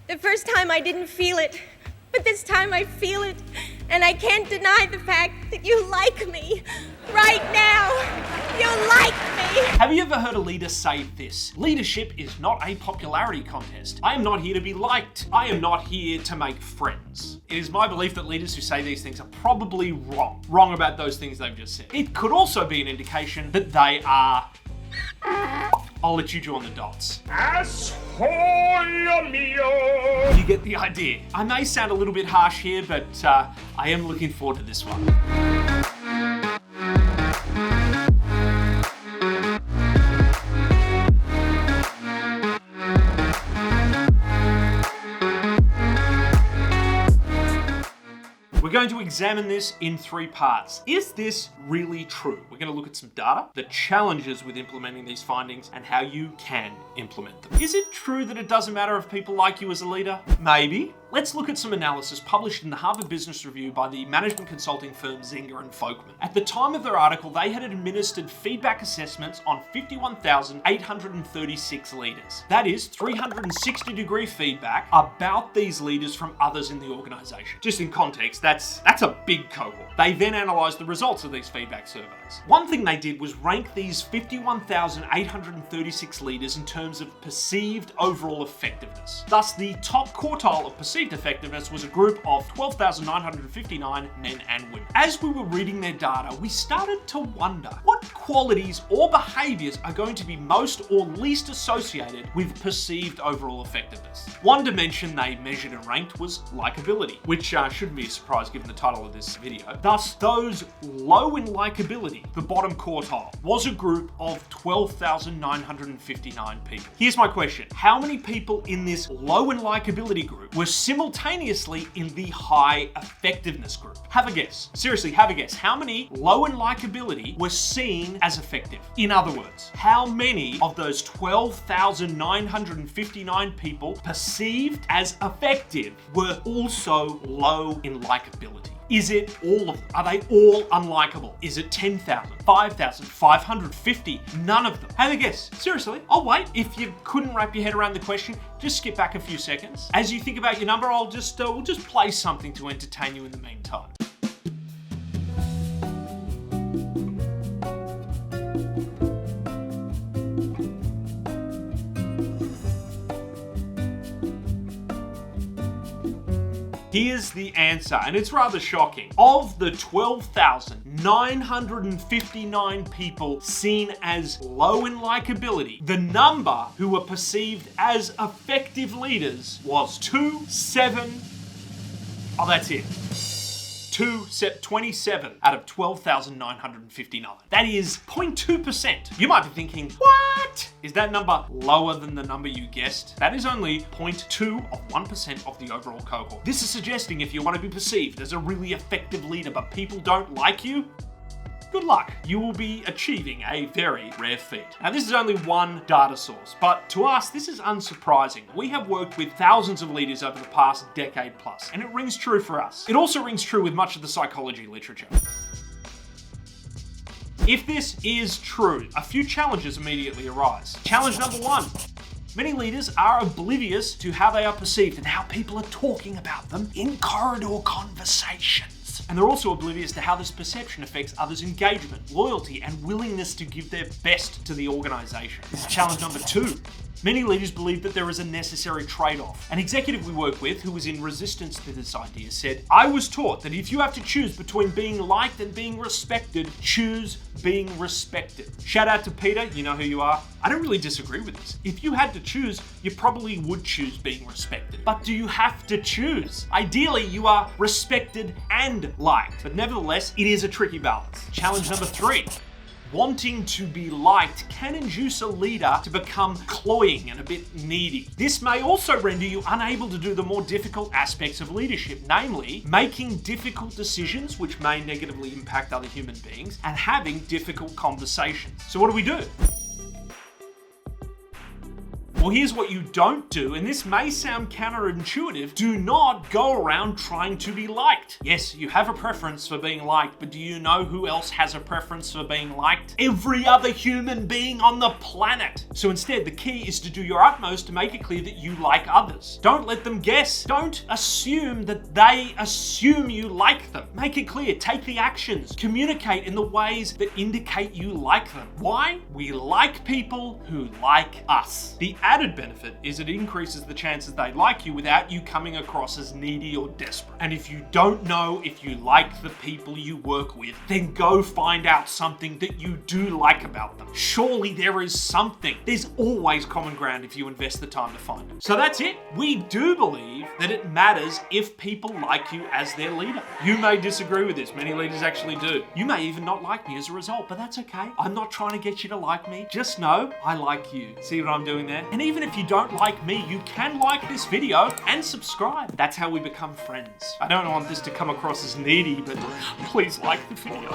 The first time I didn't feel it, but this time I feel it, and I can't deny the fact that you like me. Right now, you like me. Have you ever heard a leader say this? Leadership is not a popularity contest. I am not here to be liked. I am not here to make friends. It is my belief that leaders who say these things are probably wrong. Wrong about those things they've just said. It could also be an indication that they are... I'll let you join the dots. You get the idea. I may sound a little bit harsh here, but I am looking forward to this one. We're going to examine this in 3 parts. Is this really true? We're going to look at some data, the challenges with implementing these findings, and how you can implement them. Is it true that it doesn't matter if people like you as a leader? Maybe. Let's look at some analysis published in the Harvard Business Review by the management consulting firm Zinger and Folkman. At the time of their article, they had administered feedback assessments on 51,836 leaders. That is 360-degree feedback about these leaders from others in the organization. Just in context, that's a big cohort. They then analyzed the results of these feedback surveys. One thing they did was rank these 51,836 leaders in terms of perceived overall effectiveness. Thus, the top quartile of perceived effectiveness was a group of 12,959 men and women. As we were reading their data, we started to wonder what qualities or behaviors are going to be most or least associated with perceived overall effectiveness. One dimension they measured and ranked was likability, which shouldn't be a surprise given the title of this video. Thus, those low in likability, the bottom quartile, was a group of 12,959 people. Here's my question. How many people in this low in likability group were simultaneously in the high effectiveness group? Have a guess. Seriously, have a guess. How many low in likability were seen as effective? In other words, how many of those 12,959 people perceived as effective were also low in likability? Is it all of them? Are they all unlikable? Is it 10,000, 5,000, 550? None of them. Have a guess. Seriously, I'll wait. If you couldn't wrap your head around the question, just skip back a few seconds. As you think about your number, we'll just play something to entertain you in the meantime. Here's the answer, and it's rather shocking. Of the 12,959 people seen as low in likability, the number who were perceived as effective leaders was 27. Oh, that's it. 27 out of 12,959. That is 0.2%. You might be thinking, what? Is that number lower than the number you guessed? That is only 0.2 of 1% of the overall cohort. This is suggesting if you want to be perceived as a really effective leader but people don't like you, good luck. You will be achieving a very rare feat. Now, this is only one data source, but to us, this is unsurprising. We have worked with thousands of leaders over the past decade plus, and it rings true for us. It also rings true with much of the psychology literature. If this is true, a few challenges immediately arise. Challenge number 1. Many leaders are oblivious to how they are perceived and how people are talking about them in corridor conversations. And they're also oblivious to how this perception affects others' engagement, loyalty, and willingness to give their best to the organization. This is challenge number 2. Many leaders believe that there is a necessary trade-off. An executive we work with who was in resistance to this idea said, "I was taught that if you have to choose between being liked and being respected, choose being respected." Shout out to Peter, you know who you are. I don't really disagree with this. If you had to choose, you probably would choose being respected. But do you have to choose? Ideally, you are respected and liked. But nevertheless, it is a tricky balance. Challenge number 3. Wanting to be liked can induce a leader to become cloying and a bit needy. This may also render you unable to do the more difficult aspects of leadership, namely making difficult decisions which may negatively impact other human beings and having difficult conversations. So what do? Well, here's what you don't do, and this may sound counterintuitive. Do not go around trying to be liked. Yes, you have a preference for being liked, but do you know who else has a preference for being liked? Every other human being on the planet. So instead, the key is to do your utmost to make it clear that you like others. Don't let them guess. Don't assume that they assume you like them. Make it clear. Take the actions. Communicate in the ways that indicate you like them. Why? We like people who like us. The added benefit is it increases the chances they like you without you coming across as needy or desperate. And if you don't know if you like the people you work with, then go find out something that you do like about them. Surely there is something. There's always common ground if you invest the time to find it. So that's it. We do believe that it matters if people like you as their leader. You may disagree with this. Many leaders actually do. You may even not like me as a result, but that's okay. I'm not trying to get you to like me. Just know I like you. See what I'm doing there? And even if you don't like me, you can like this video and subscribe. That's how we become friends. I don't want this to come across as needy, but please like the video.